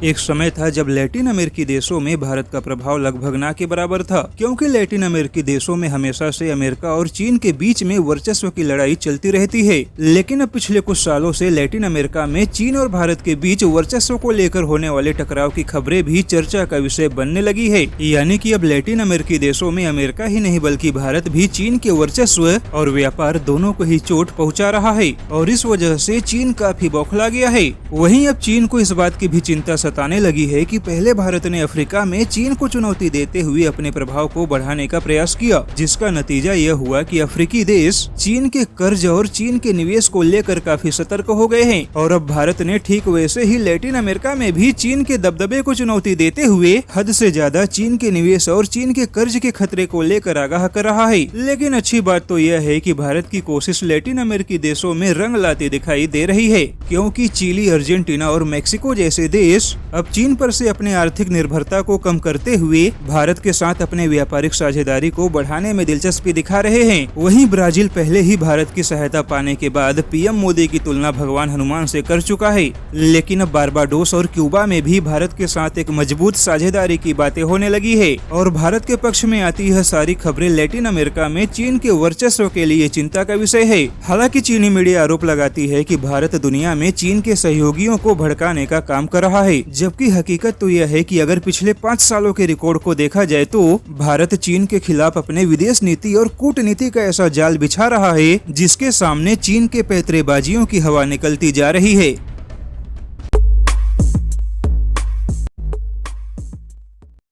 एक समय था जब लैटिन अमेरिकी देशों में भारत का प्रभाव लगभग ना के बराबर था, क्योंकि लैटिन अमेरिकी देशों में हमेशा से अमेरिका और चीन के बीच में वर्चस्व की लड़ाई चलती रहती है। लेकिन अब पिछले कुछ सालों से लैटिन अमेरिका में चीन और भारत के बीच वर्चस्व को लेकर होने वाले टकराव की खबरें भी चर्चा का विषय बनने लगी है। यानी कि अब लैटिन अमेरिकी देशों में अमेरिका ही नहीं बल्कि भारत भी चीन के वर्चस्व और व्यापार दोनों को ही चोट पहुँचा रहा है और इस वजह से चीन काफी बौखला गया है। वहीं अब चीन को इस बात की भी चिंता सताने लगी है कि पहले भारत ने अफ्रीका में चीन को चुनौती देते हुए अपने प्रभाव को बढ़ाने का प्रयास किया, जिसका नतीजा यह हुआ कि अफ्रीकी देश चीन के कर्ज और चीन के निवेश को लेकर काफी सतर्क हो गए हैं और अब भारत ने ठीक वैसे ही लैटिन अमेरिका में भी चीन के दबदबे को चुनौती देते हुए हद से ज्यादा चीन के निवेश और चीन के कर्ज के खतरे को लेकर आगाह कर रहा है। लेकिन अच्छी बात तो यह है कि भारत की कोशिश लैटिन अमेरिकी देशों में रंग लाती दिखाई दे रही है, क्योंकि चिली, अर्जेंटीना और मेक्सिको जैसे देश अब चीन पर से अपने आर्थिक निर्भरता को कम करते हुए भारत के साथ अपने व्यापारिक साझेदारी को बढ़ाने में दिलचस्पी दिखा रहे हैं। वहीं ब्राजील पहले ही भारत की सहायता पाने के बाद पीएम मोदी की तुलना भगवान हनुमान से कर चुका है, लेकिन अब बारबाडोस और क्यूबा में भी भारत के साथ एक मजबूत साझेदारी की बातें होने लगी है और भारत के पक्ष में आती यह सारी खबरें लैटिन अमेरिका में चीन के वर्चस्व के लिए चिंता का विषय है। हालांकि चीनी मीडिया आरोप लगाती है कि भारत दुनिया में चीन के सहयोगियों को भड़काने का काम कर रहा है, जबकि हकीकत तो यह है कि अगर पिछले 5 सालों के रिकॉर्ड को देखा जाए तो भारत चीन के खिलाफ अपने विदेश नीति और कूटनीति का ऐसा जाल बिछा रहा है जिसके सामने चीन के पैतरेबाजियों की हवा निकलती जा रही है।